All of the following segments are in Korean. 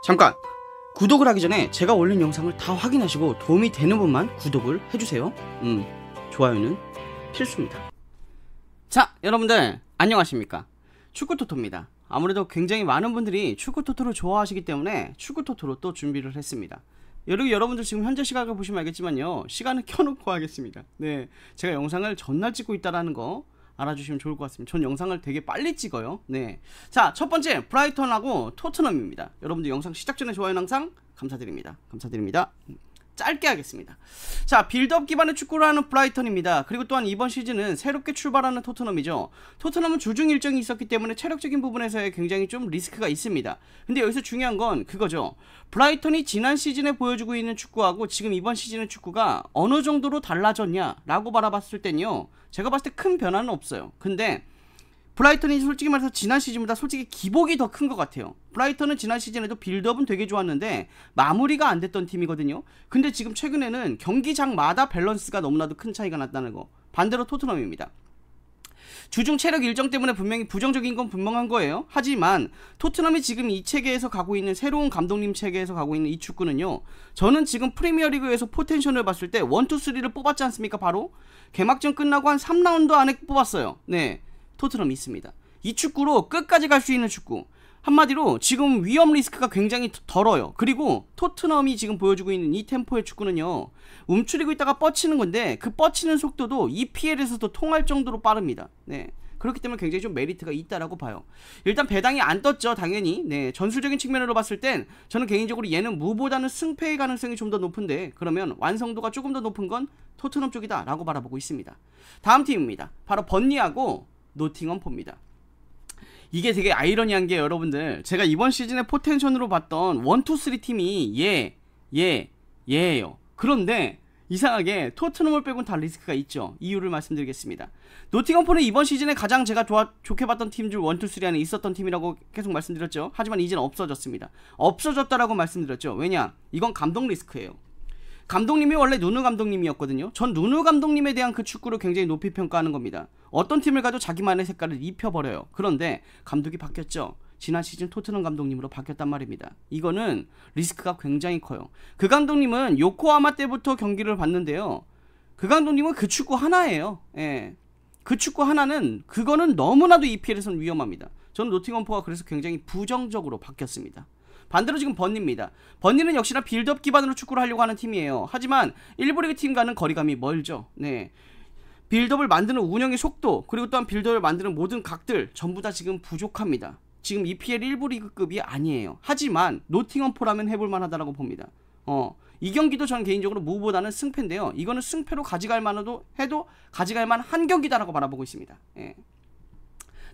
잠깐! 구독을 하기 전에 제가 올린 영상을 다 확인하시고 도움이 되는 분만 구독을 해주세요. 좋아요는 필수입니다. 자, 여러분들 안녕하십니까? 축구토토입니다. 아무래도 굉장히 많은 분들이 축구토토를 좋아하시기 때문에 축구토토로 또 준비를 했습니다. 여러분들 지금 현재 시각을 보시면 알겠지만요, 시간을 켜놓고 하겠습니다. 네, 제가 영상을 전날 찍고 있다라는 거 알아주시면 좋을 것 같습니다. 전 영상을 되게 빨리 찍어요. 네, 자, 첫 번째 브라이턴하고 토트넘입니다. 여러분들 영상 시작 전에 좋아요는 항상 감사드립니다. 감사드립니다. 짧게 하겠습니다. 자, 빌드업 기반의 축구를 하는 브라이턴입니다. 그리고 또한 이번 시즌은 새롭게 출발하는 토트넘이죠. 토트넘은 주중 일정이 있었기 때문에 체력적인 부분에서의 굉장히 좀 리스크가 있습니다. 근데 여기서 중요한 건 그거죠. 브라이턴이 지난 시즌에 보여주고 있는 축구하고 지금 이번 시즌의 축구가 어느 정도로 달라졌냐 라고 바라봤을 땐요, 제가 봤을 때 큰 변화는 없어요. 근데 브라이턴이 솔직히 말해서 지난 시즌보다 솔직히 기복이 더 큰 것 같아요. 브라이턴은 지난 시즌에도 빌드업은 되게 좋았는데 마무리가 안 됐던 팀이거든요. 근데 지금 최근에는 경기장마다 밸런스가 너무나도 큰 차이가 났다는 거. 반대로 토트넘입니다. 주중 체력 일정 때문에 분명히 부정적인 건 분명한 거예요. 하지만 토트넘이 지금 이 체계에서 가고 있는, 새로운 감독님 체계에서 가고 있는 이 축구는요, 저는 지금 프리미어리그에서 포텐셜을 봤을 때 1, 2, 3를 뽑았지 않습니까? 바로 개막전 끝나고 한 3라운드 안에 뽑았어요. 네, 토트넘이 있습니다. 이 축구로 끝까지 갈 수 있는 축구. 한마디로 지금 위험 리스크가 굉장히 덜어요. 그리고 토트넘이 지금 보여주고 있는 이 템포의 축구는요, 움츠리고 있다가 뻗치는 건데 그 뻗치는 속도도 EPL에서도 통할 정도로 빠릅니다. 네, 그렇기 때문에 굉장히 좀 메리트가 있다라고 봐요. 일단 배당이 안 떴죠, 당연히. 네, 전술적인 측면으로 봤을 땐 저는 개인적으로 얘는 무보다는 승패의 가능성이 좀 더 높은데, 그러면 완성도가 조금 더 높은 건 토트넘 쪽이다 라고 바라보고 있습니다. 다음 팀입니다. 바로 번리하고 노팅엄포입니다. 이게 되게 아이러니한 게, 여러분들 제가 이번 시즌에 포텐션으로 봤던 1, 2, 3 팀이 얘예요. 그런데 이상하게 토트넘을 빼곤 다 리스크가 있죠. 이유를 말씀드리겠습니다. 노팅엄포는 이번 시즌에 가장 제가 좋게 봤던 팀 중 1, 2, 3 안에 있었던 팀이라고 계속 말씀드렸죠. 하지만 이제는 없어졌습니다. 없어졌다라고 말씀드렸죠. 왜냐? 이건 감독 리스크예요. 감독님이 원래 누누 감독님이었거든요. 전 누누 감독님에 대한 그 축구를 굉장히 높이 평가하는 겁니다. 어떤 팀을 가도 자기만의 색깔을 입혀버려요. 그런데 감독이 바뀌었죠. 지난 시즌 토트넘 감독님으로 바뀌었단 말입니다. 이거는 리스크가 굉장히 커요. 그 감독님은 요코하마 때부터 경기를 봤는데요, 그 감독님은 그 축구 하나예요. 예. 그 축구 하나는, 그거는 너무나도 EPL에서는 위험합니다. 저는 노팅엄포가 그래서 굉장히 부정적으로 바뀌었습니다. 반대로 지금 번리입니다. 번리는 역시나 빌드업 기반으로 축구를 하려고 하는 팀이에요. 하지만 1부 리그 팀과는 거리감이 멀죠. 네, 빌드업을 만드는 운영의 속도, 그리고 또한 빌드업을 만드는 모든 각들 전부 다 지금 부족합니다. 지금 EPL 1부 리그급이 아니에요. 하지만 노팅엄포라면 해볼만 하다라고 봅니다. 이 경기도 전 개인적으로 무보다는 승패인데요, 이거는 승패로 가져갈 만해도 가져갈 만한 경기다라고 바라보고 있습니다. 예.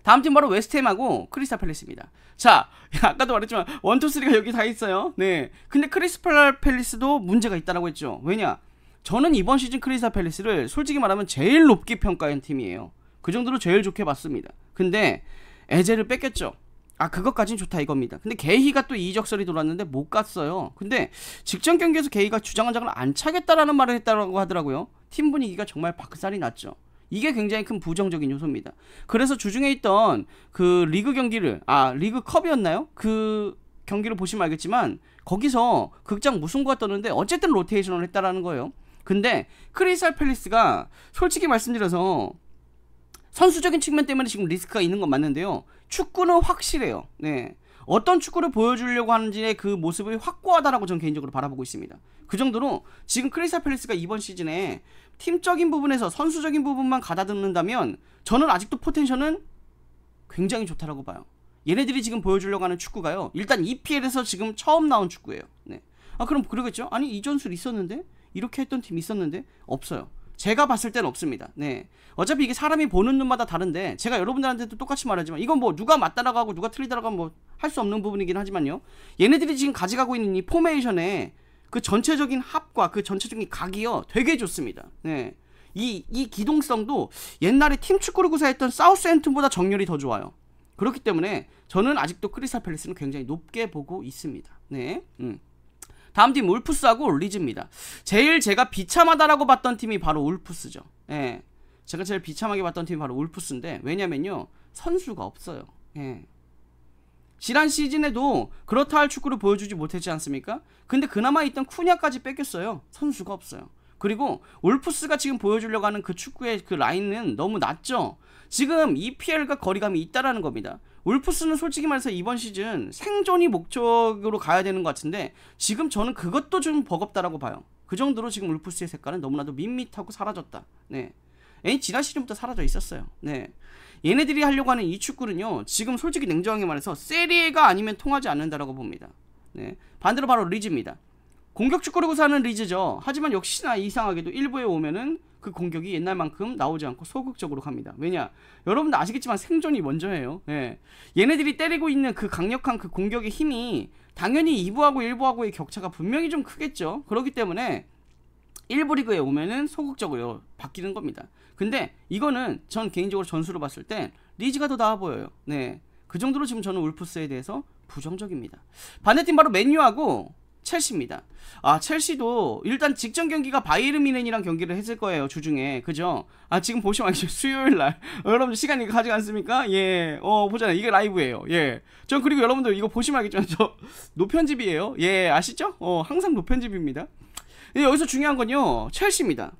다음 팀 바로 웨스트햄하고 크리스탈 팰리스입니다. 자, 아까도 말했지만 1, 2, 3가 여기 다 있어요. 네, 근데 크리스탈 팰리스도 문제가 있다라고 했죠. 왜냐? 저는 이번 시즌 크리스탈 팰리스를 솔직히 말하면 제일 높게 평가한 팀이에요. 그 정도로 제일 좋게 봤습니다. 근데 에제를 뺏겼죠. 그것까진 좋다 이겁니다. 근데 게히가 또 이적설이 돌았는데 못 갔어요. 근데 직전 경기에서 게히가 주장한 장을 안 차겠다라는 말을 했다고 하더라고요. 팀 분위기가 정말 박살이 났죠. 이게 굉장히 큰 부정적인 요소입니다. 그래서 주중에 있던 그 리그 경기를, 리그컵이었나요? 그 경기를 보시면 알겠지만 거기서 극장 무승부가 떴는데 어쨌든 로테이션을 했다라는 거예요. 근데 크리스탈 팰리스가 솔직히 말씀드려서 선수적인 측면 때문에 지금 리스크가 있는 건 맞는데요, 축구는 확실해요. 네, 어떤 축구를 보여주려고 하는지의 그 모습이 확고하다라고 저는 개인적으로 바라보고 있습니다. 그 정도로 지금 크리스탈 팰리스가 이번 시즌에 팀적인 부분에서 선수적인 부분만 가다듬는다면 저는 아직도 포텐션은 굉장히 좋다라고 봐요. 얘네들이 지금 보여주려고 하는 축구가요, 일단 EPL에서 지금 처음 나온 축구예요. 네. 그럼 그러겠죠? 아니, 이전술 있었는데? 이렇게 했던 팀 있었는데? 없어요. 제가 봤을 땐 없습니다. 네, 어차피 이게 사람이 보는 눈마다 다른데 제가 여러분들한테도 똑같이 말하지만 이건 뭐 누가 맞다라고 하고 누가 틀리다라고 하면 뭐 할 수 없는 부분이긴 하지만요, 얘네들이 지금 가져가고 있는 이 포메이션의 그 전체적인 합과 그 전체적인 각이요, 되게 좋습니다. 네, 이 기동성도 옛날에 팀 축구를 구사했던 사우스햄튼보다 정렬이 더 좋아요. 그렇기 때문에 저는 아직도 크리스탈 팰리스는 굉장히 높게 보고 있습니다. 네. 다음 팀 울프스하고 리즈입니다. 제일 제가 비참하다라고 봤던 팀이 바로 울프스죠. 예, 제가 제일 비참하게 봤던 팀이 바로 울프스인데, 왜냐면요, 선수가 없어요. 예, 지난 시즌에도 그렇다 할 축구를 보여주지 못했지 않습니까? 근데 그나마 있던 쿠냐까지 뺏겼어요. 선수가 없어요. 그리고 울프스가 지금 보여주려고 하는 그 축구의 그 라인은 너무 낮죠. 지금 EPL과 거리감이 있다라는 겁니다. 울프스는 솔직히 말해서 이번 시즌 생존이 목적으로 가야 되는 것 같은데 지금 저는 그것도 좀 버겁다라고 봐요. 그 정도로 지금 울프스의 색깔은 너무나도 밋밋하고 사라졌다. 네. 지난 시즌부터 사라져 있었어요. 네. 얘네들이 하려고 하는 이 축구는요, 지금 솔직히 냉정하게 말해서 세리에가 아니면 통하지 않는다라고 봅니다. 네. 반대로 바로 리즈입니다. 공격 축구를 구사하는 리즈죠. 하지만 역시나 이상하게도 일부에 오면은 그 공격이 옛날만큼 나오지 않고 소극적으로 갑니다. 왜냐? 여러분도 아시겠지만 생존이 먼저예요. 예. 얘네들이 때리고 있는 그 강력한 그 공격의 힘이 당연히 2부하고 1부하고의 격차가 분명히 좀 크겠죠. 그렇기 때문에 1부 리그에 오면은 소극적으로 바뀌는 겁니다. 근데 이거는 전 개인적으로 전수로 봤을 때 리즈가 더 나아 보여요. 네. 그 정도로 지금 저는 울프스에 대해서 부정적입니다. 반대팀 바로 맨유하고 첼시입니다. 첼시도 일단 직전 경기가 바이에른 뮌헨이랑 경기를 했을 거예요, 주중에. 그죠? 지금 보시면 알죠? 수요일날. 여러분들 시간이 가지 않습니까? 예. 보잖아요. 이게 라이브예요. 예. 전 그리고 여러분들 이거 보시면 알겠지만 저 노편집이에요. 예. 아시죠? 항상 노편집입니다. 여기서 중요한 건요, 첼시입니다.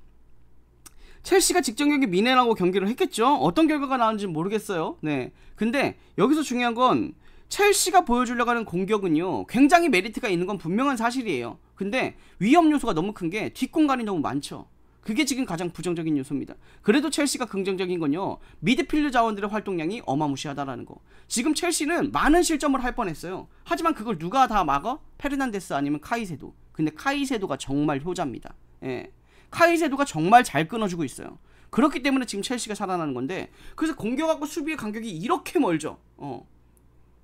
첼시가 직전 경기 뮌헨하고 경기를 했겠죠? 어떤 결과가 나오는지 모르겠어요. 네. 근데 여기서 중요한 건 첼시가 보여주려고 하는 공격은요, 굉장히 메리트가 있는 건 분명한 사실이에요. 근데 위험 요소가 너무 큰 게 뒷공간이 너무 많죠. 그게 지금 가장 부정적인 요소입니다. 그래도 첼시가 긍정적인 건요, 미드필드 자원들의 활동량이 어마무시하다라는 거. 지금 첼시는 많은 실점을 할 뻔했어요. 하지만 그걸 누가 다 막아? 페르난데스 아니면 카이세도. 근데 카이세도가 정말 효자입니다. 예. 카이세도가 정말 잘 끊어주고 있어요. 그렇기 때문에 지금 첼시가 살아나는 건데, 그래서 공격하고 수비의 간격이 이렇게 멀죠.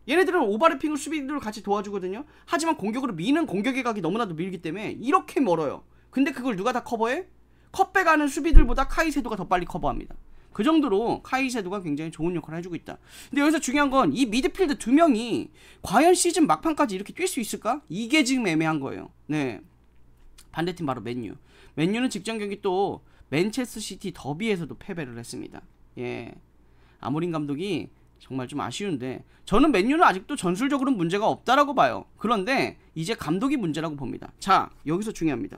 얘네들은 오버래핑을 수비를 같이 도와주거든요. 하지만 공격으로 미는 공격의 각이 너무나도 밀기 때문에 이렇게 멀어요. 근데 그걸 누가 다 커버해? 컵백하는 수비들보다 카이세도가 더 빨리 커버합니다. 그 정도로 카이세도가 굉장히 좋은 역할을 해주고 있다. 근데 여기서 중요한 건 이 미드필드 두 명이 과연 시즌 막판까지 이렇게 뛸 수 있을까? 이게 지금 애매한 거예요. 네. 반대팀 바로 맨유. 맨유는 직전 경기 또 맨체스터 시티 더비에서도 패배를 했습니다. 예. 아모린 감독이 정말 좀 아쉬운데, 저는 맨유는 아직도 전술적으로는 문제가 없다라고 봐요. 그런데 이제 감독이 문제라고 봅니다. 자, 여기서 중요합니다.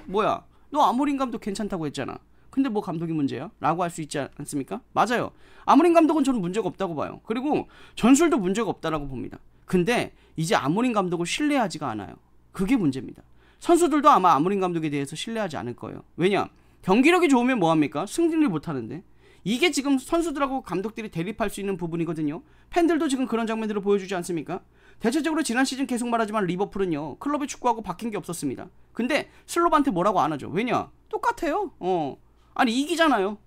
뭐야? 너 아모린 감독 괜찮다고 했잖아. 근데 뭐 감독이 문제야? 라고 할 수 있지 않습니까? 맞아요. 아모린 감독은 저는 문제가 없다고 봐요. 그리고 전술도 문제가 없다라고 봅니다. 근데 이제 아모린 감독을 신뢰하지가 않아요. 그게 문제입니다. 선수들도 아마 아모린 감독에 대해서 신뢰하지 않을 거예요. 왜냐? 경기력이 좋으면 뭐합니까? 승리를 못하는데. 이게 지금 선수들하고 감독들이 대립할 수 있는 부분이거든요. 팬들도 지금 그런 장면들을 보여주지 않습니까? 대체적으로 지난 시즌 계속 말하지만 리버풀은요, 클럽의 축구하고 바뀐 게 없었습니다. 근데 슬롭한테 뭐라고 안 하죠. 왜냐? 똑같아요. 아니 이기잖아요.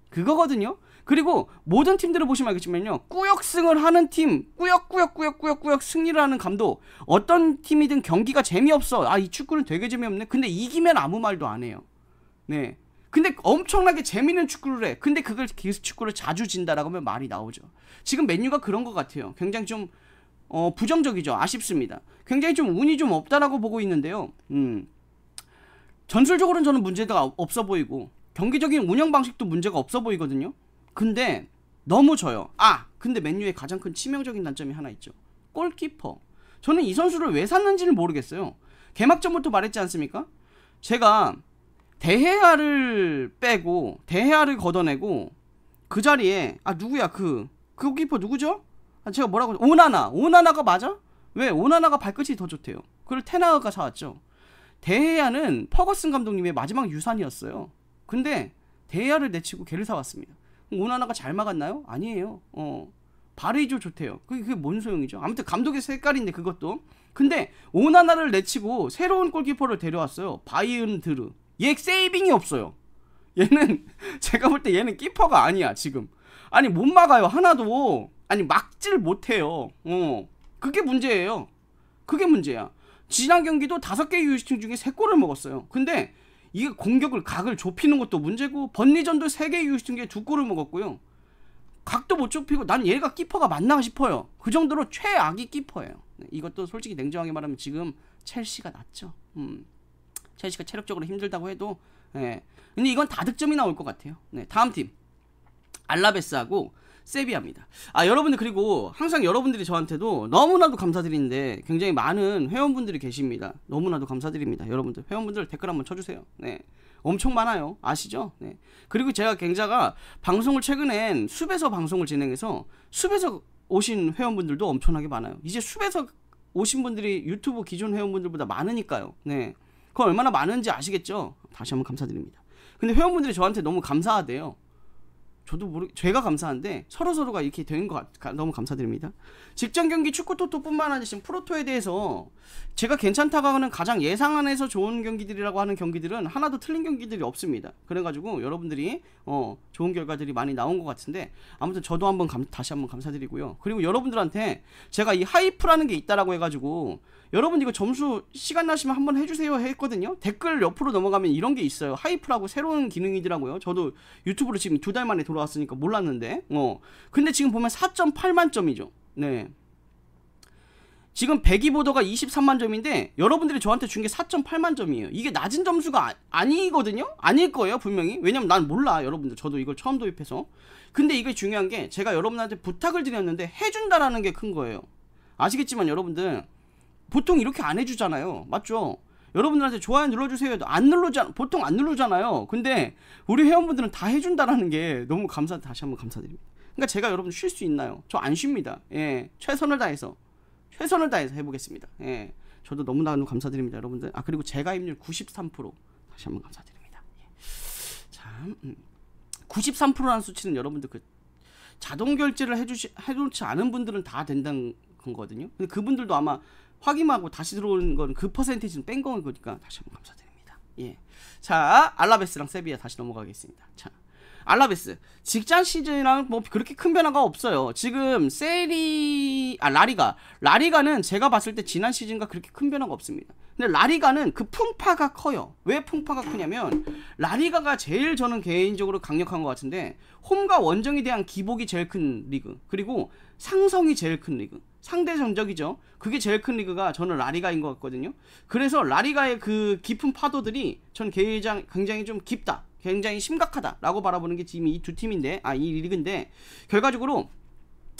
그거거든요. 그리고 모든 팀들을 보시면 알겠지만요, 꾸역승을 하는 팀, 꾸역 승리를 하는 감독, 어떤 팀이든 경기가 재미없어. 이 축구는 되게 재미없네. 근데 이기면 아무 말도 안 해요. 네. 근데 엄청나게 재밌는 축구를 해. 근데 그걸 축구를 자주 진다라고 하면 말이 나오죠. 지금 맨유가 그런 것 같아요. 굉장히 좀 부정적이죠. 아쉽습니다. 굉장히 좀 운이 좀 없다라고 보고 있는데요. 전술적으로는 저는 문제가 없어 보이고 경기적인 운영 방식도 문제가 없어 보이거든요. 근데 너무 져요. 근데 맨유의 가장 큰 치명적인 단점이 하나 있죠. 골키퍼. 저는 이 선수를 왜 샀는지는 모르겠어요. 개막전부터 말했지 않습니까? 제가 데헤아를 빼고 데헤아를 걷어내고 그 자리에 누구야 그 골키퍼 누구죠? 제가 뭐라고 오나나가 맞아? 왜? 오나나가 발끝이 더 좋대요. 그걸 테나흐가 사왔죠. 데헤아는 퍼거슨 감독님의 마지막 유산이었어요. 근데 데헤아를 내치고 걔를 사왔습니다. 오나나가 잘 막았나요? 아니에요. 바레이조 좋대요. 그게 뭔 소용이죠? 아무튼 감독의 색깔인데 그것도. 근데 오나나를 내치고 새로운 골키퍼를 데려왔어요. 바이은드르. 얘 세이빙이 없어요. 얘는 제가 볼 때 얘는 키퍼가 아니야 지금. 아니 못 막아요 하나도. 아니 막지를 못해요. 그게 문제예요. 그게 문제야. 지난 경기도 5개 유효슈팅 중에 3골을 먹었어요. 근데 이게 공격을 각을 좁히는 것도 문제고, 번리전도 3개 유효슈팅 중에 2골을 먹었고요. 각도 못 좁히고, 난 얘가 키퍼가 맞나 싶어요. 그 정도로 최악이 키퍼예요. 이것도 솔직히 냉정하게 말하면 지금 첼시가 낫죠. 첼시가 체력적으로 힘들다고 해도, 예. 근데 이건 다득점이 나올 것 같아요. 네, 다음 팀 알라베스하고 세비야입니다. 아, 여러분들, 그리고 항상 여러분들이 저한테도 너무나도 감사드리는데 굉장히 많은 회원분들이 계십니다. 너무나도 감사드립니다. 여러분들 회원분들 댓글 한번 쳐주세요. 네, 엄청 많아요. 아시죠? 네. 그리고 제가 갱자가 방송을 최근엔 숲에서 방송을 진행해서 숲에서 오신 회원분들도 엄청나게 많아요. 이제 숲에서 오신 분들이 유튜브 기존 회원분들보다 많으니까요. 네, 그건 얼마나 많은지 아시겠죠? 다시 한번 감사드립니다. 근데 회원분들이 저한테 너무 감사하대요. 저도 제가 감사한데 서로서로가 이렇게 되는 거 너무 감사드립니다. 직전 경기 축구 토토뿐만 아니라 지금 프로토에 대해서 제가 괜찮다고 하는 가장 예상 안에서 좋은 경기들이라고 하는 경기들은 하나도 틀린 경기들이 없습니다. 그래가지고 여러분들이 좋은 결과들이 많이 나온 것 같은데, 아무튼 저도 한번 다시 한번 감사드리고요. 그리고 여러분들한테 제가 이 하이프라는 게 있다라고 해가지고, 여러분 이거 점수 시간 나시면 한번 해주세요 했거든요. 댓글 옆으로 넘어가면 이런 게 있어요. 하이프라고 새로운 기능이더라고요. 저도 유튜브로 지금 2달 만에 돌아왔으니까 몰랐는데, 근데 지금 보면 4.8만 점이죠. 네, 지금 배기보더가 23만 점인데 여러분들이 저한테 준 게 4.8만 점이에요. 이게 낮은 점수가 아니거든요. 아닐 거예요 분명히. 왜냐면 난 몰라, 여러분들. 저도 이걸 처음 도입해서. 근데 이게 중요한 게, 제가 여러분한테 부탁을 드렸는데 해준다라는 게 큰 거예요. 아시겠지만 여러분들, 보통 이렇게 안 해주잖아요. 맞죠? 여러분들한테 좋아요 눌러주세요. 보통 안 누르잖아요. 근데 우리 회원분들은 다 해준다라는 게 너무 다시 한번 감사드립니다. 그러니까 제가 여러분 쉴 수 있나요? 저 안 쉽니다. 예, 최선을 다해서 해보겠습니다. 예, 저도 너무나도 감사드립니다, 여러분들. 아, 그리고 재가입률 93% 다시 한번 감사드립니다. 예. 참, 93%라는 수치는 여러분들 자동 결제를 해놓지 않은 분들은 다 된다는 거거든요. 근데 그분들도 아마 확인하고 다시 들어오는 건 그 퍼센테이지는 뺀 거니까 다시 한번 감사드립니다. 예. 자, 알라베스랑 세비야 다시 넘어가겠습니다. 자, 알라베스 직전 시즌이랑 뭐 그렇게 큰 변화가 없어요. 지금 라리가는 제가 봤을 때 지난 시즌과 그렇게 큰 변화가 없습니다. 근데 라리가는 그 풍파가 커요. 왜 풍파가 크냐면, 라리가가 제일 저는 개인적으로 강력한 것 같은데, 홈과 원정에 대한 기복이 제일 큰 리그, 그리고 상성이 제일 큰 리그, 상대 전적이죠. 그게 제일 큰 리그가 저는 라리가인 것 같거든요. 그래서 라리가의 그 깊은 파도들이 전 굉장히 좀 깊다, 굉장히 심각하다라고 바라보는 게 지금 이 두 팀인데, 이 리그인데, 결과적으로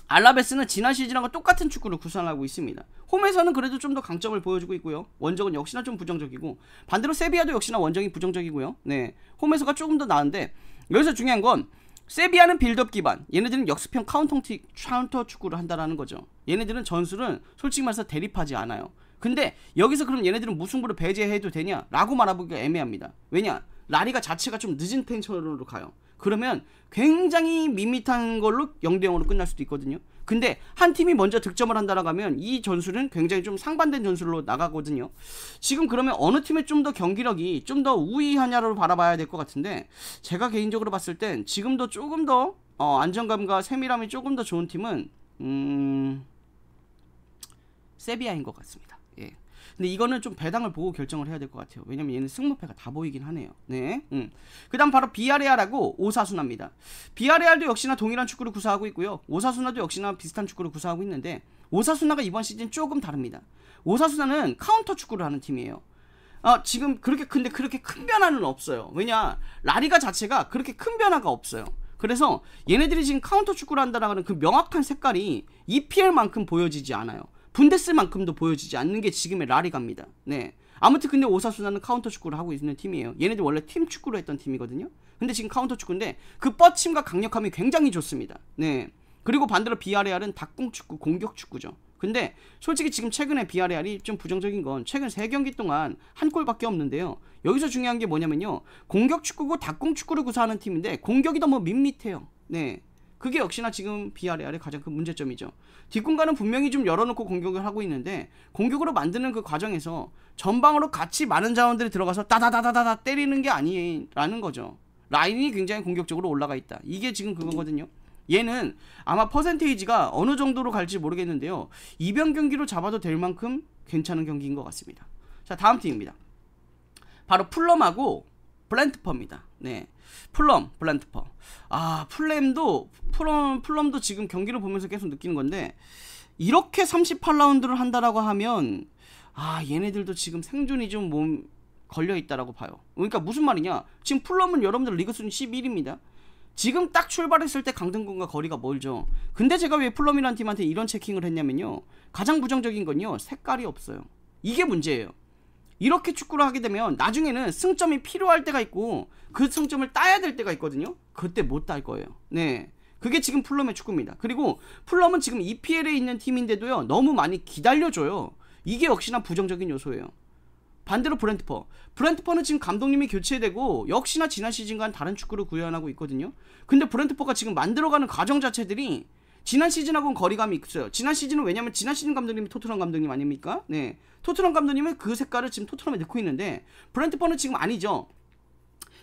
알라베스는 지난 시즌하고 똑같은 축구를 구사하고 있습니다. 홈에서는 그래도 좀 더 강점을 보여주고 있고요. 원정은 역시나 좀 부정적이고, 반대로 세비야도 역시나 원정이 부정적이고요. 네, 홈에서가 조금 더 나은데, 여기서 중요한 건 세비야는 빌드업 기반, 얘네들은 역습형 카운터 축구를 한다라는 거죠. 얘네들은 전술은 솔직히 말해서 대립하지 않아요. 근데 여기서 그럼 얘네들은 무승부를 배제해도 되냐? 라고 말해보기가 애매합니다. 왜냐? 라리가 자체가 좀 늦은 텐션으로 가요. 그러면 굉장히 밋밋한 걸로 0대0으로 끝날 수도 있거든요. 근데 한 팀이 먼저 득점을 한다라고 하면 이 전술은 굉장히 좀 상반된 전술로 나가거든요. 지금 그러면 어느 팀의 좀 더 경기력이 좀 더 우위하냐로 바라봐야 될 것 같은데, 제가 개인적으로 봤을 땐 지금도 조금 더 안정감과 세밀함이 조금 더 좋은 팀은 세비야인 것 같습니다. 예. 근데 이거는 좀 배당을 보고 결정을 해야 될 것 같아요. 왜냐면 얘는 승무패가 다 보이긴 하네요. 네. 그 다음 바로 비아레알하고 오사수나입니다. 비아레알도 역시나 동일한 축구를 구사하고 있고요. 오사수나도 역시나 비슷한 축구를 구사하고 있는데, 오사수나가 이번 시즌 조금 다릅니다. 오사수나는 카운터 축구를 하는 팀이에요. 지금 그렇게 큰 변화는 없어요. 왜냐? 라리가 자체가 그렇게 큰 변화가 없어요. 그래서 얘네들이 지금 카운터 축구를 한다라는 그 명확한 색깔이 EPL만큼 보여지지 않아요. 분데스만큼도 보여지지 않는 게 지금의 라리가입니다. 네. 아무튼 근데 오사수나는 카운터 축구를 하고 있는 팀이에요. 얘네들 원래 팀 축구로 했던 팀이거든요. 근데 지금 카운터 축구인데 그 뻗침과 강력함이 굉장히 좋습니다. 네. 그리고 반대로 비아레알은 닭공 축구, 공격 축구죠. 근데 솔직히 지금 최근에 비아레알이 좀 부정적인 건 최근 3경기 동안 한 골밖에 없는데요. 여기서 중요한 게 뭐냐면요, 공격 축구고 닭공 축구를 구사하는 팀인데 공격이 너무 밋밋해요. 네. 그게 역시나 지금 비아레알의 가장 큰 문제점이죠. 뒷공간은 분명히 좀 열어놓고 공격을 하고 있는데, 공격으로 만드는 그 과정에서 전방으로 같이 많은 자원들이 들어가서 따다다다다다 때리는 게 아니라는 거죠. 라인이 굉장히 공격적으로 올라가 있다. 이게 지금 그거거든요. 얘는 아마 퍼센테이지가 어느 정도로 갈지 모르겠는데요, 이변 경기로 잡아도 될 만큼 괜찮은 경기인 것 같습니다. 자, 다음 팀입니다. 바로 풀럼하고 블랜트퍼입니다. 네, 풀럼, 블랜트퍼. 풀럼도 지금 경기를 보면서 계속 느끼는 건데, 이렇게 38라운드를 한다라고 하면 얘네들도 지금 생존이 좀 걸려있다라고 봐요. 그러니까 무슨 말이냐, 지금 풀럼은 여러분들 리그 순위 11입니다. 지금 딱 출발했을 때 강등권과 거리가 멀죠. 근데 제가 왜 풀럼이라는 팀한테 이런 체킹을 했냐면요. 가장 부정적인 건요. 색깔이 없어요. 이게 문제예요. 이렇게 축구를 하게 되면 나중에는 승점이 필요할 때가 있고 그 승점을 따야 될 때가 있거든요. 그때 못 딸 거예요. 네. 그게 지금 풀럼의 축구입니다. 그리고 풀럼은 지금 EPL에 있는 팀인데도요. 너무 많이 기다려줘요. 이게 역시나 부정적인 요소예요. 반대로 브렌트퍼는 지금 감독님이 교체되고 역시나 지난 시즌과는 다른 축구를 구현하고 있거든요. 근데 브렌트퍼가 지금 만들어가는 과정 자체들이 지난 시즌하고는 거리감이 있어요. 지난 시즌은 왜냐면 지난 시즌 감독님이 토트넘 감독님 아닙니까? 네, 토트넘 감독님은 그 색깔을 지금 토트넘에 넣고 있는데 브렌트퍼는 지금 아니죠.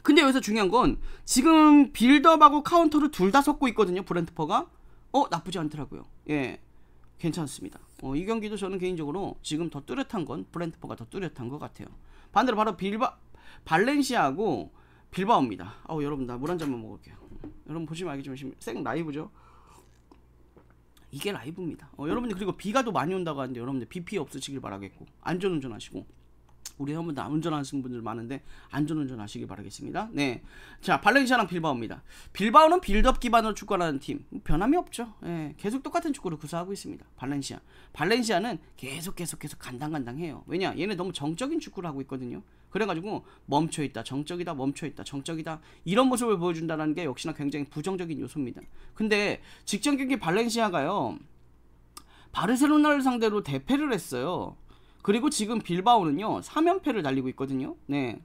근데 여기서 중요한 건 지금 빌드업하고 카운터를 둘 다 섞고 있거든요. 브렌트퍼가 나쁘지 않더라고요. 예, 괜찮습니다. 이 경기도 저는 개인적으로 지금 더 뚜렷한 건 브렌트퍼가 더 뚜렷한 것 같아요. 반대로 바로 발렌시아하고 빌바오입니다. 여러분 나 물 한 잔만 먹을게요. 여러분 보시면 알겠지만 생 라이브죠. 이게 라이브입니다. 여러분들 그리고 비가 또 많이 온다고 하는데 여러분들 비 피해 없으시길 바라겠고 안전운전 하시고 우리 여러분들 운전하시는 분들 많은데 안전운전 하시길 바라겠습니다. 네, 자 발렌시아랑 빌바오입니다. 빌바오는 빌드업 기반으로 축구하는 팀 변함이 없죠. 예, 계속 똑같은 축구를 구사하고 있습니다. 발렌시아는 계속 간당간당해요. 왜냐 얘네 너무 정적인 축구를 하고 있거든요. 그래가지고 멈춰있다 정적이다 멈춰있다 정적이다 이런 모습을 보여준다는 게 역시나 굉장히 부정적인 요소입니다. 근데 직전 경기 발렌시아가요 바르셀로나를 상대로 대패를 했어요. 그리고 지금 빌바오는요 3연패를 달리고 있거든요. 네,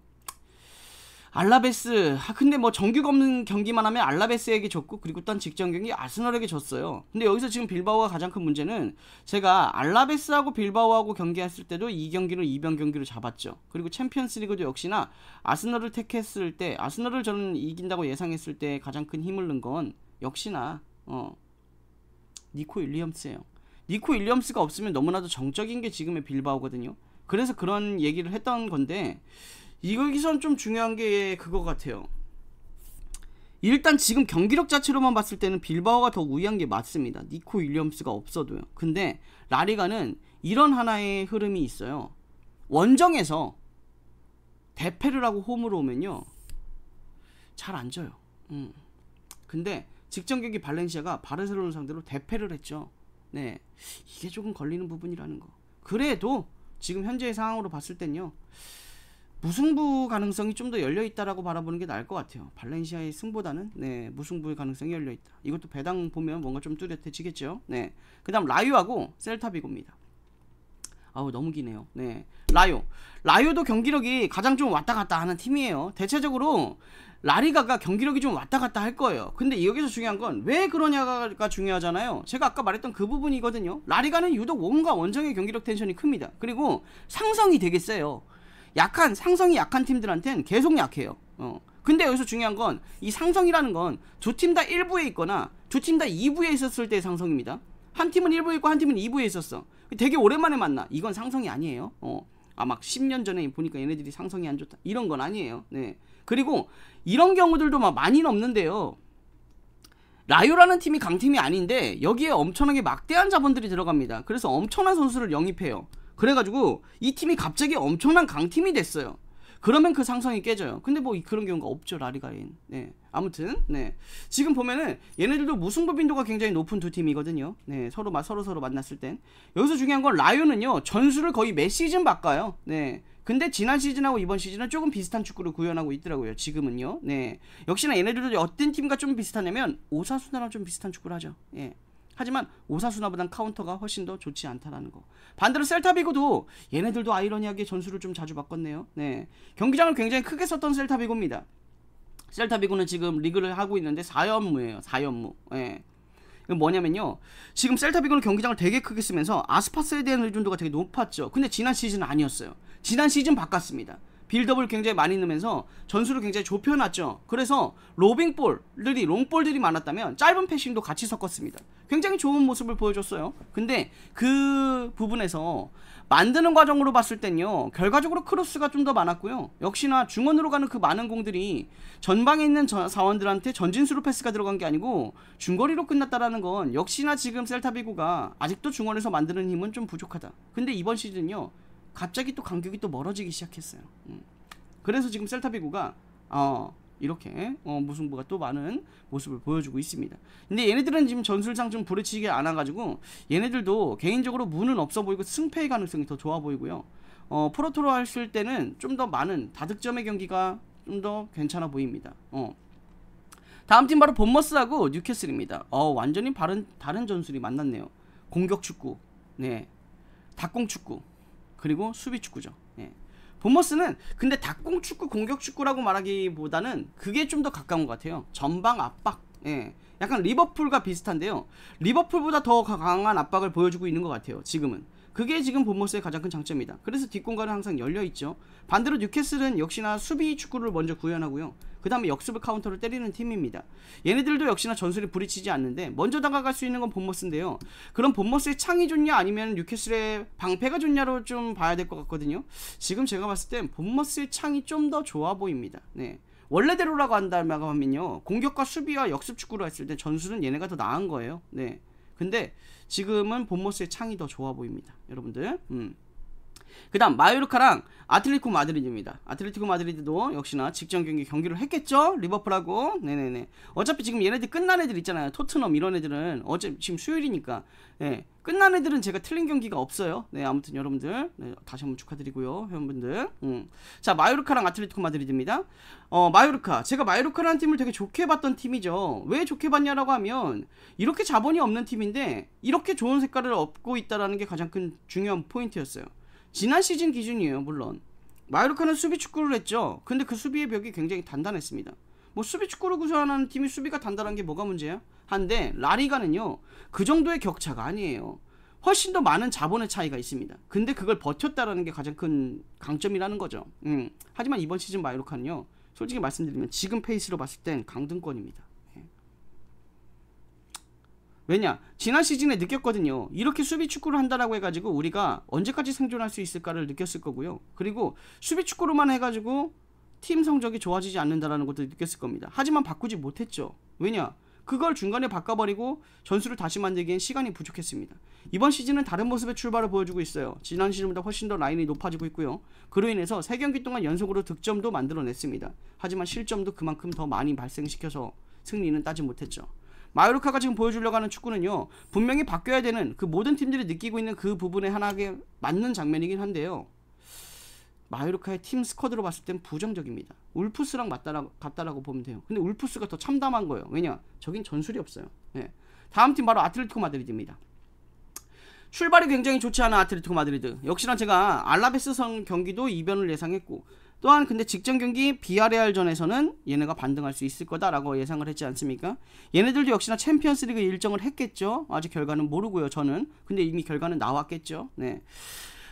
알라베스 근데 뭐 정규 없는 경기만 하면 알라베스에게 졌고 그리고 또 직전 경기 아스널에게 졌어요. 근데 여기서 지금 빌바오가 가장 큰 문제는 제가 알라베스하고 빌바오하고 경기했을 때도 이 경기를 이변 경기로 잡았죠. 그리고 챔피언스리그도 역시나 아스널을 택했을 때 아스널을 저는 이긴다고 예상했을 때 가장 큰 힘을 넣은 건 역시나 니코 윌리엄스예요. 니코 윌리엄스가 없으면 너무나도 정적인 게 지금의 빌바오거든요. 그래서 그런 얘기를 했던 건데 여기선 좀 중요한 게 그거 같아요. 일단 지금 경기력 자체로만 봤을 때는 빌바오가 더 우위한 게 맞습니다. 니코 윌리엄스가 없어도요. 근데 라리가는 이런 하나의 흐름이 있어요. 원정에서 대패를 하고 홈으로 오면요 잘 안 져요. 근데 직전 경기 발렌시아가 바르셀로나 상대로 대패를 했죠. 네, 이게 조금 걸리는 부분이라는 거. 그래도 지금 현재의 상황으로 봤을 땐요 무승부 가능성이 좀 더 열려있다라고 바라보는 게 나을 것 같아요. 발렌시아의 승보다는 네 무승부의 가능성이 열려있다. 이것도 배당 보면 뭔가 좀 뚜렷해지겠죠. 네, 그 다음 라요하고 셀타비고입니다. 너무 기네요. 네, 라요도 경기력이 가장 좀 왔다갔다 하는 팀이에요. 대체적으로 라리가가 경기력이 좀 왔다갔다 할 거예요. 근데 여기서 중요한 건 왜 그러냐가 중요하잖아요. 제가 아까 말했던 그 부분이거든요. 라리가는 유독 홈과 원정의 경기력 텐션이 큽니다. 그리고 상성이 되게 세요. 상성이 약한 팀들한테는 계속 약해요. 근데 여기서 중요한 건 이 상성이라는 건 두 팀 다 1부에 있거나 두 팀 다 2부에 있었을 때의 상성입니다. 한 팀은 1부에 있고 한 팀은 2부에 있었어. 되게 오랜만에 만나. 이건 상성이 아니에요. 막 10년 전에 보니까 얘네들이 상성이 안 좋다. 이런 건 아니에요. 네. 그리고 이런 경우들도 막 많이는 없는데요. 라요라는 팀이 강팀이 아닌데 여기에 엄청나게 막대한 자본들이 들어갑니다. 그래서 엄청난 선수를 영입해요. 그래가지고 이 팀이 갑자기 엄청난 강팀이 됐어요. 그러면 그 상성이 깨져요. 근데 뭐 그런 경우가 없죠 라리가엔. 네, 아무튼 네 지금 보면은 얘네들도 무승부 빈도가 굉장히 높은 두 팀이거든요. 네, 서로 만났을 땐 여기서 중요한 건 라요는요 전술을 거의 매 시즌 바꿔요. 네, 근데 지난 시즌하고 이번 시즌은 조금 비슷한 축구를 구현하고 있더라고요. 지금은요. 네, 역시나 얘네들도 어떤 팀과 좀 비슷하냐면 오사수나랑 좀 비슷한 축구를 하죠. 예. 하지만 오사수나보단 카운터가 훨씬 더 좋지 않다라는 거. 반대로 셀타비고도 얘네들도 아이러니하게 전술을 좀 자주 바꿨네요. 네, 경기장을 굉장히 크게 썼던 셀타비고입니다. 셀타비고는 지금 리그를 하고 있는데 4연무예요. 4연무. 예. 이건 뭐냐면요, 지금 셀타비고는 경기장을 되게 크게 쓰면서 아스파스에 대한 의존도가 되게 높았죠. 근데 지난 시즌은 아니었어요. 지난 시즌 바꿨습니다. 빌드업을 굉장히 많이 넣으면서 전술을 굉장히 좁혀놨죠. 그래서 롱볼들이 많았다면 짧은 패싱도 같이 섞었습니다. 굉장히 좋은 모습을 보여줬어요. 근데 그 부분에서 만드는 과정으로 봤을 땐요 결과적으로 크로스가 좀 더 많았고요. 역시나 중원으로 가는 그 많은 공들이 전방에 있는 사원들한테 전진수로 패스가 들어간 게 아니고 중거리로 끝났다라는 건 역시나 지금 셀타비고가 아직도 중원에서 만드는 힘은 좀 부족하다. 근데 이번 시즌요 갑자기 또 간격이 또 멀어지기 시작했어요. 그래서 지금 셀타비고가 이렇게 무승부가 또 많은 모습을 보여주고 있습니다. 근데 얘네들은 지금 전술상 좀 부딪히지 않아가지고 얘네들도 개인적으로 무는 없어 보이고 승패의 가능성이 더 좋아 보이고요. 프로토로 했을 때는 좀 더 많은 다득점의 경기가 좀 더 괜찮아 보입니다. 다음 팀 바로 본머스하고 뉴캐슬입니다. 완전히 다른 전술이 만났네요. 공격 축구, 네, 닭공 축구, 그리고 수비 축구죠. 네. 본머스는 근데 닭공 축구, 공격 축구라고 말하기보다는 그게 좀 더 가까운 것 같아요. 전방 압박. 예. 약간 리버풀과 비슷한데요. 리버풀보다 더 강한 압박을 보여주고 있는 것 같아요. 지금은. 그게 지금 본머스의 가장 큰 장점이다. 그래서 뒷공간은 항상 열려있죠. 반대로 뉴캐슬은 역시나 수비 축구를 먼저 구현하고요. 그 다음에 역습을 카운터를 때리는 팀입니다. 얘네들도 역시나 전술이 부딪히지 않는데 먼저 다가갈 수 있는 건 본머스인데요. 그럼 본머스의 창이 좋냐 아니면 뉴캐슬의 방패가 좋냐로 좀 봐야 될 것 같거든요. 지금 제가 봤을 땐 본머스의 창이 좀 더 좋아 보입니다. 네. 원래대로라고 한다고 하면요, 공격과 수비와 역습 축구로 했을 때 전술은 얘네가 더 나은 거예요. 네. 근데 지금은 본머스의 창이 더 좋아 보입니다, 여러분들. 그 다음 마요르카랑 아틀레티코 마드리드입니다. 아틀레티코 마드리드도 역시나 직전 경기를 했겠죠, 리버풀하고. 네네네. 어차피 지금 얘네들 끝난 애들 있잖아요, 토트넘 이런 애들은. 어제 지금 수요일이니까, 네, 끝난 애들은 제가 틀린 경기가 없어요. 네, 아무튼 여러분들, 네, 다시 한번 축하드리고요, 회원분들. 자, 마요르카랑 아틀레티코 마드리드입니다. 마요르카, 제가 마요르카라는 팀을 되게 좋게 봤던 팀이죠. 왜 좋게 봤냐라고 하면 이렇게 자본이 없는 팀인데 이렇게 좋은 색깔을 얻고 있다라는 게 가장 큰 중요한 포인트였어요. 지난 시즌 기준이에요. 물론 마요르카는 수비 축구를 했죠. 근데 그 수비의 벽이 굉장히 단단했습니다. 뭐 수비 축구를 구사하는 팀이 수비가 단단한 게 뭐가 문제야? 한데 라리가는요, 그 정도의 격차가 아니에요. 훨씬 더 많은 자본의 차이가 있습니다. 근데 그걸 버텼다라는 게 가장 큰 강점이라는 거죠. 하지만 이번 시즌 마요르카는요, 솔직히 말씀드리면 지금 페이스로 봤을 땐 강등권입니다. 왜냐? 지난 시즌에 느꼈거든요. 이렇게 수비 축구를 한다라고 해가지고 우리가 언제까지 생존할 수 있을까를 느꼈을 거고요. 그리고 수비 축구로만 해가지고 팀 성적이 좋아지지 않는다라는 것도 느꼈을 겁니다. 하지만 바꾸지 못했죠. 왜냐? 그걸 중간에 바꿔버리고 전술을 다시 만들기엔 시간이 부족했습니다. 이번 시즌은 다른 모습의 출발을 보여주고 있어요. 지난 시즌보다 훨씬 더 라인이 높아지고 있고요. 그로 인해서 3경기 동안 연속으로 득점도 만들어냈습니다. 하지만 실점도 그만큼 더 많이 발생시켜서 승리는 따지 못했죠. 마요르카가 지금 보여주려고 하는 축구는요, 분명히 바뀌어야 되는, 그 모든 팀들이 느끼고 있는 그 부분에 하나에 맞는 장면이긴 한데요, 마요르카의 팀 스쿼드로 봤을 땐 부정적입니다. 울프스랑 같다라고 보면 돼요. 근데 울프스가 더 참담한 거예요. 왜냐? 저긴 전술이 없어요. 네. 다음 팀 바로 아틀레티코 마드리드입니다. 출발이 굉장히 좋지 않은 아틀레티코 마드리드. 역시나 제가 알라베스선 경기도 이변을 예상했고, 또한 근데 직전 경기 비아레알전에서는 얘네가 반등할 수 있을 거다라고 예상을 했지 않습니까? 얘네들도 역시나 챔피언스리그 일정을 했겠죠. 아직 결과는 모르고요, 저는. 근데 이미 결과는 나왔겠죠. 네.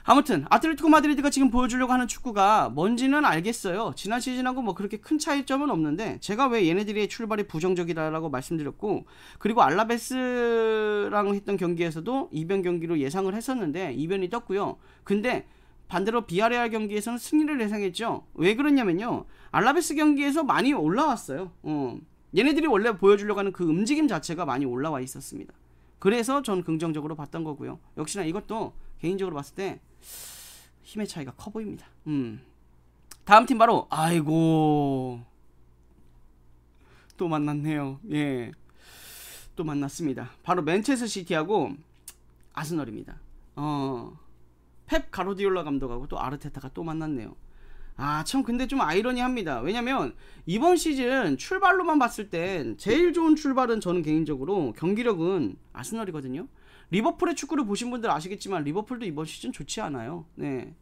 아무튼 아틀레티코 마드리드가 지금 보여주려고 하는 축구가 뭔지는 알겠어요. 지난 시즌하고 뭐 그렇게 큰 차이점은 없는데, 제가 왜 얘네들의 출발이 부정적이다라고 말씀드렸고, 그리고 알라베스랑 했던 경기에서도 이변 경기로 예상을 했었는데 이변이 떴고요. 근데 반대로 비아레알 경기에서는 승리를 예상했죠. 왜 그러냐면요, 알라베스 경기에서 많이 올라왔어요. 얘네들이 원래 보여주려고 하는 그 움직임 자체가 많이 올라와 있었습니다. 그래서 전 긍정적으로 봤던 거고요. 역시나 이것도 개인적으로 봤을 때 힘의 차이가 커 보입니다. 다음 팀 바로, 아이고, 또 만났네요. 예, 또 만났습니다. 바로 맨체스터 시티하고 아스널입니다. 펩 가르디올라 감독하고 또 아르테타가 또 만났네요. 참 근데 좀 아이러니합니다. 왜냐면 이번 시즌 출발로만 봤을 땐 제일 좋은 출발은 저는 개인적으로 경기력은 아스널이거든요. 리버풀의 축구를 보신 분들 아시겠지만 리버풀도 이번 시즌 좋지 않아요. 네.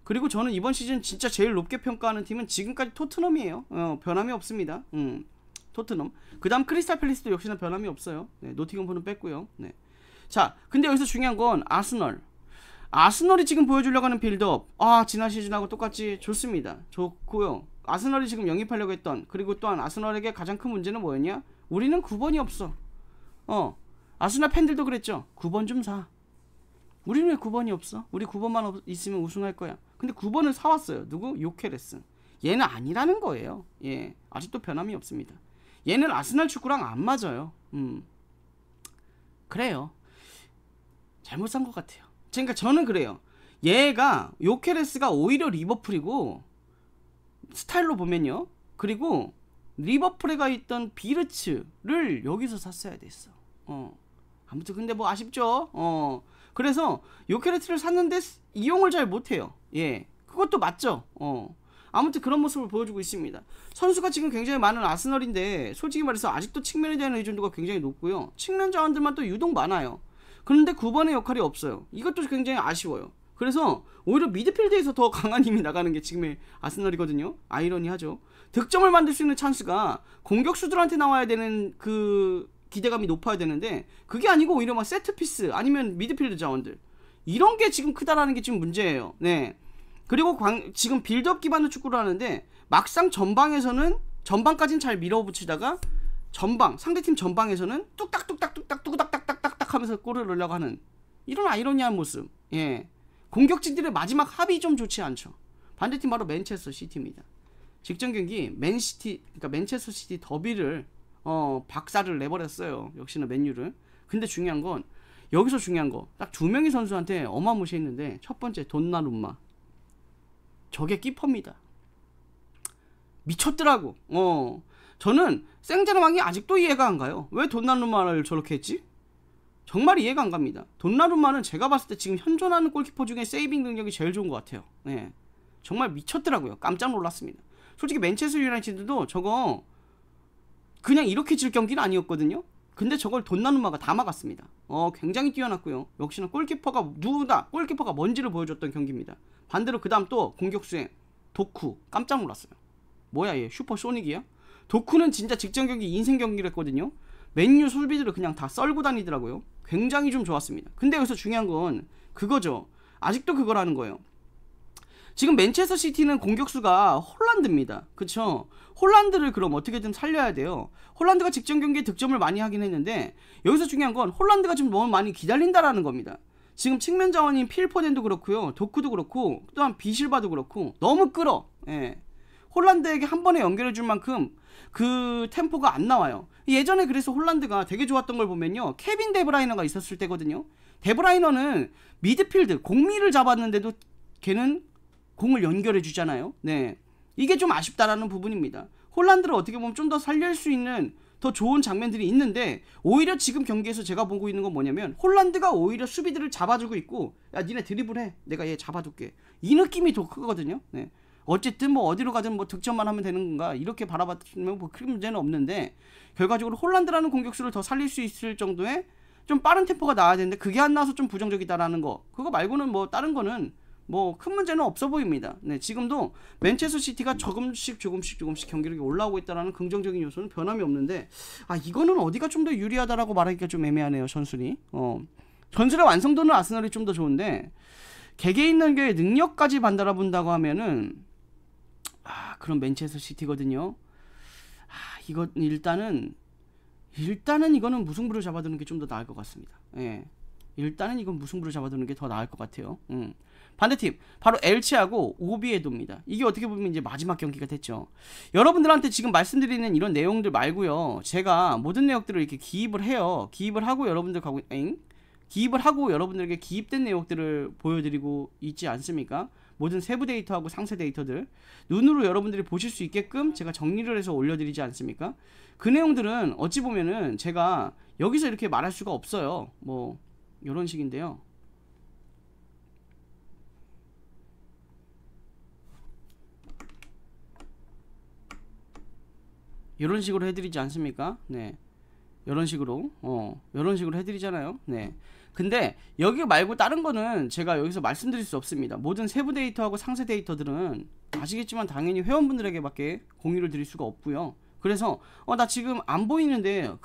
그리고 저는 이번 시즌 진짜 제일 높게 평가하는 팀은 지금까지 토트넘이에요. 변함이 없습니다. 토트넘. 그 다음 크리스탈 팰리스도 역시나 변함이 없어요. 네, 노팅엄포는 뺐고요. 네. 자, 근데 여기서 중요한 건 아스널이 지금 보여주려고 하는 빌드업, 지난 시즌하고 똑같이 좋습니다. 좋고요. 아스널이 지금 영입하려고 했던, 그리고 또한 아스널에게 가장 큰 문제는 뭐였냐? 우리는 9번이 없어. 아스널 팬들도 그랬죠. 9번 좀 사. 우리는 왜 9번이 없어? 우리 9번만 있으면 우승할 거야. 근데 9번을 사왔어요. 누구? 요케레스. 얘는 아니라는 거예요. 예, 아직도 변함이 없습니다. 얘는 아스널 축구랑 안 맞아요. 그래요. 잘못 산 것 같아요. 그러니까 저는 그래요. 얘가, 요케레스가 오히려 리버풀이고, 스타일로 보면요. 그리고 리버풀에 가 있던 비르츠를 여기서 샀어야 됐어. 아무튼 근데 뭐 아쉽죠. 그래서 요케레트를 샀는데 이용을 잘 못해요. 예, 그것도 맞죠. 아무튼 그런 모습을 보여주고 있습니다. 선수가 지금 굉장히 많은 아스널인데 솔직히 말해서 아직도 측면에 대한 의존도가 굉장히 높고요. 측면 자원들만 또 유독 많아요. 그런데 9번의 역할이 없어요. 이것도 굉장히 아쉬워요. 그래서 오히려 미드필드에서 더 강한 힘이 나가는 게 지금의 아스널이거든요. 아이러니하죠. 득점을 만들 수 있는 찬스가 공격수들한테 나와야 되는 그 기대감이 높아야 되는데 그게 아니고 오히려 막 세트피스 아니면 미드필드 자원들 이런 게 지금 크다라는 게 지금 문제예요. 네. 그리고 지금 빌드업 기반의 축구를 하는데 막상 전방까지는 잘 밀어붙이다가 상대팀 전방에서는 뚝딱뚝딱뚝딱뚝딱딱딱딱 하면서 골을 넣으려고 하는 이런 아이러니한 모습. 예. 공격진들의 마지막 합이 좀 좋지 않죠. 반대팀 바로 맨체스터 시티입니다. 직전 경기 그러니까 맨체스터 시티 더비를 박살을 내버렸어요. 역시나 맨유를. 근데 여기서 중요한 거 딱 두 명의 선수한테 어마무시했는데 첫 번째 돈나룸마. 저게 키퍼입니다. 미쳤더라고. 저는 생제르맹이 아직도 이해가 안 가요. 왜 돈나룸마를 저렇게 했지? 정말 이해가 안 갑니다. 돈나룸마는 제가 봤을 때 지금 현존하는 골키퍼 중에 세이빙 능력이 제일 좋은 것 같아요. 네. 정말 미쳤더라고요. 깜짝 놀랐습니다. 솔직히 맨체스터 유나이티드도 저거 그냥 이렇게 질 경기는 아니었거든요. 근데 저걸 돈나룸마가 다 막았습니다. 굉장히 뛰어났고요. 역시나 골키퍼가 뭔지를 보여줬던 경기입니다. 반대로 그 다음 또 공격수의 도쿠 깜짝 놀랐어요. 뭐야 얘 슈퍼소닉이야? 도쿠는 진짜 직전 경기 인생 경기를 했거든요. 맨유 수비들을 그냥 다 썰고 다니더라고요. 굉장히 좀 좋았습니다. 근데 여기서 중요한 건 그거죠. 아직도 그거라는 거예요. 지금 맨체스터 시티는 공격수가 홀란드입니다. 그쵸? 홀란드를 그럼 어떻게든 살려야 돼요. 홀란드가 직전 경기에 득점을 많이 하긴 했는데 여기서 중요한 건 홀란드가 좀 너무 많이 기다린다라는 겁니다. 지금 측면 자원인 필포덴도 그렇고요. 도쿠도 그렇고 또한 비실바도 그렇고 너무 끌어. 예. 홀란드에게 한 번에 연결해 줄 만큼 그 템포가 안 나와요. 예전에 그래서 홀란드가 되게 좋았던 걸 보면요. 케빈 데브라이너가 있었을 때거든요. 데브라이너는 미드필드 공미를 잡았는데도 걔는 공을 연결해 주잖아요. 네. 이게 좀 아쉽다라는 부분입니다. 홀란드를 어떻게 보면 좀 더 살릴 수 있는 더 좋은 장면들이 있는데 오히려 지금 경기에서 제가 보고 있는 건 뭐냐면 홀란드가 오히려 수비들을 잡아주고 있고 야 니네 드리블해 내가 얘 잡아둘게 이 느낌이 더 크거든요. 네. 어쨌든 뭐 어디로 가든 뭐 득점만 하면 되는 건가 이렇게 바라봤으면 뭐 큰 문제는 없는데 결과적으로 홀란드라는 공격수를 더 살릴 수 있을 정도의 좀 빠른 템포가 나와야 되는데 그게 안 나와서 좀 부정적이다라는 거 그거 말고는 뭐 다른 거는 뭐 큰 문제는 없어 보입니다. 네, 지금도 맨체스터 시티가 조금씩 경기력이 올라오고 있다라는 긍정적인 요소는 변함이 없는데 이거는 어디가 좀 더 유리하다라고 말하기가 좀 애매하네요. 전술이 전술의 완성도는 아스널이 좀 더 좋은데 개개인 능력의 능력까지 반달아 본다고 하면은 그럼 맨체스터 시티거든요. 이거 일단은 이거는 무승부를 잡아두는 게 좀 더 나을 것 같습니다. 예. 일단은 이건 무승부를 잡아두는 게 더 나을 것 같아요. 반대팀 바로 엘체하고 오비에도입니다. 이게 어떻게 보면 이제 마지막 경기가 됐죠. 여러분들한테 지금 말씀드리는 이런 내용들 말고요. 제가 모든 내용들을 이렇게 기입을 해요. 기입을 하고 여러분들에게 기입된 내용들을 보여드리고 있지 않습니까? 모든 세부 데이터하고 상세 데이터들 눈으로 여러분들이 보실 수 있게끔 제가 정리를 해서 올려드리지 않습니까? 그 내용들은 어찌 보면은 제가 여기서 이렇게 말할 수가 없어요. 뭐 이런 식인데요. 이런 식으로 해드리지 않습니까? 네. 이런 식으로 해드리잖아요. 네. 근데 여기 말고 다른 거는 제가 여기서 말씀드릴 수 없습니다. 모든 세부 데이터하고 상세 데이터들은 아시겠지만 당연히 회원분들에게밖에 공유를 드릴 수가 없고요. 그래서 나 지금 안 보이는데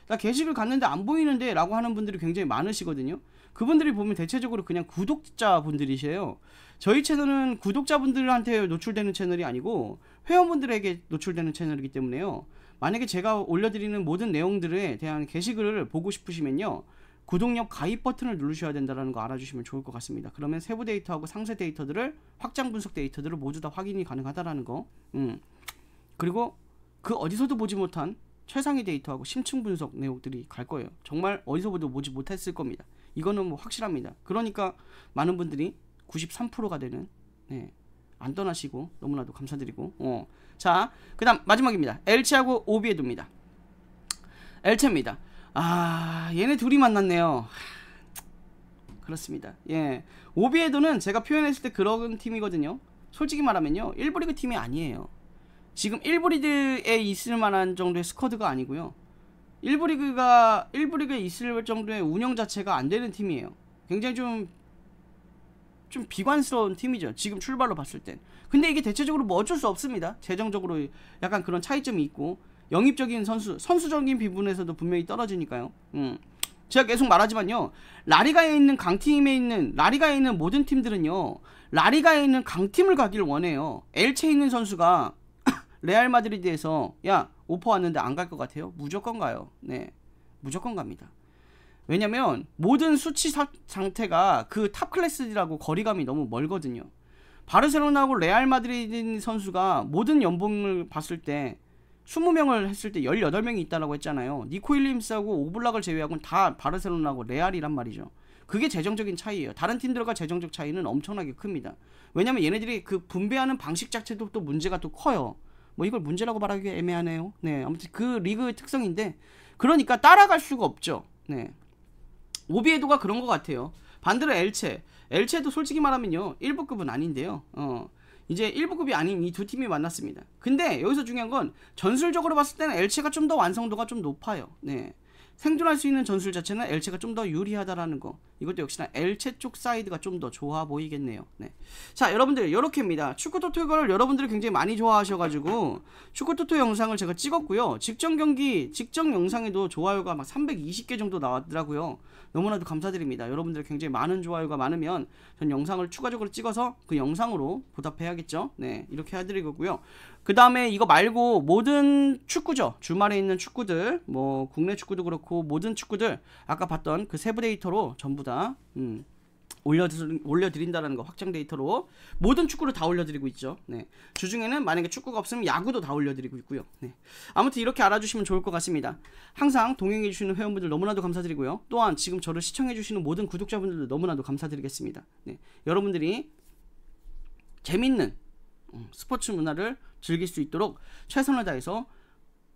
나 게시글 갔는데 안 보이는데 라고 하는 분들이 굉장히 많으시거든요. 그분들이 보면 대체적으로 그냥 구독자분들이세요. 저희 채널은 구독자분들한테 노출되는 채널이 아니고 회원분들에게 노출되는 채널이기 때문에요. 만약에 제가 올려드리는 모든 내용들에 대한 게시글을 보고 싶으시면요. 구독력 가입 버튼을 누르셔야 된다는 거 알아주시면 좋을 것 같습니다. 그러면 세부 데이터하고 상세 데이터들을 확장 분석 데이터들을 모두 다 확인이 가능하다라는 거. 그리고 그 어디서도 보지 못한 최상위 데이터하고 심층 분석 내용들이 갈 거예요. 정말 어디서도 보지 못했을 겁니다. 이거는 뭐 확실합니다. 그러니까 많은 분들이 93%가 되는 안 떠나시고 너무나도 감사드리고. 자, 그 다음 마지막입니다. 엘체하고 오비에도입니다. 엘체입니다. 얘네 둘이 만났네요. 그렇습니다. 예, 오비에도는 제가 표현했을 때 그런 팀이거든요. 솔직히 말하면요, 1부 리그 팀이 아니에요. 지금 1부 리그에 있을 만한 정도의 스쿼드가 아니고요, 1부 리그에 있을 정도의 운영 자체가 안 되는 팀이에요. 굉장히 좀 비관스러운 팀이죠, 지금 출발로 봤을 땐. 근데 이게 대체적으로 뭐 어쩔 수 없습니다. 재정적으로 약간 그런 차이점이 있고, 영입적인 선수적인 부분에서도 분명히 떨어지니까요. 제가 계속 말하지만요, 라리가에 있는 강팀에 있는, 라리가에 있는 모든 팀들은요, 라리가에 있는 강팀을 가길 원해요. 엘체에 있는 선수가 레알 마드리드에서 야, 오퍼 왔는데 안 갈 것 같아요? 무조건 가요. 네, 무조건 갑니다. 왜냐면 모든 수치 상태가 그 탑 클래스라고 거리감이 너무 멀거든요. 바르셀로나하고 레알 마드리드 선수가 모든 연봉을 봤을 때 20명을 했을 때 18명이 있다라고 했잖아요. 니코 윌리엄스하고 오블락을 제외하고는 다 바르셀로나하고 레알이란 말이죠. 그게 재정적인 차이예요. 다른 팀들과 재정적 차이는 엄청나게 큽니다. 왜냐면 얘네들이 그 분배하는 방식 자체도 또 문제가 또 커요. 뭐 이걸 문제라고 말하기 애매하네요. 네, 아무튼 그 리그의 특성인데, 그러니까 따라갈 수가 없죠. 네, 오비에도가 그런 것 같아요. 반대로 엘체도 솔직히 말하면요, 1부급은 아닌데요. 이제 1부급이 아닌 이 두 팀이 만났습니다. 근데 여기서 중요한 건 전술적으로 봤을 때는 엘체가 좀 더 완성도가 좀 높아요. 네, 생존할 수 있는 전술 자체는 엘체가 좀 더 유리하다라는 거. 이것도 역시나 엘체 쪽 사이드가 좀 더 좋아 보이겠네요. 네. 자, 여러분들 요렇게입니다. 축구토토를 여러분들이 굉장히 많이 좋아하셔가지고 축구토토 영상을 제가 찍었고요. 직전 영상에도 좋아요가 막 320개 정도 나왔더라고요. 너무나도 감사드립니다. 여러분들 굉장히 많은 좋아요가 많으면 전 영상을 추가적으로 찍어서 그 영상으로 보답해야겠죠. 네, 이렇게 해드리고요. 그 다음에 이거 말고 모든 축구죠, 주말에 있는 축구들, 뭐 국내 축구도 그렇고 모든 축구들 아까 봤던 그 세부 데이터로 전부 다 올려드린다라는 거, 확정 데이터로 모든 축구를 다 올려드리고 있죠. 네, 주중에는 만약에 축구가 없으면 야구도 다 올려드리고 있고요. 네, 아무튼 이렇게 알아주시면 좋을 것 같습니다. 항상 동행해주시는 회원분들 너무나도 감사드리고요. 또한 지금 저를 시청해주시는 모든 구독자분들도 너무나도 감사드리겠습니다. 네, 여러분들이 재밌는 스포츠 문화를 즐길 수 있도록 최선을 다해서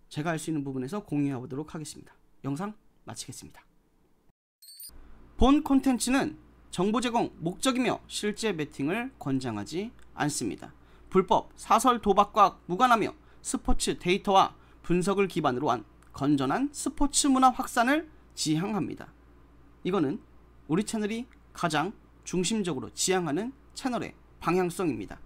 제가 할 수 있는 부분에서 공유해 보도록 하겠습니다. 영상 마치겠습니다. 본 콘텐츠는 정보 제공 목적이며 실제 베팅을 권장하지 않습니다. 불법 사설 도박과 무관하며 스포츠 데이터와 분석을 기반으로 한 건전한 스포츠 문화 확산을 지향합니다. 이거는 우리 채널이 가장 중심적으로 지향하는 채널의 방향성입니다.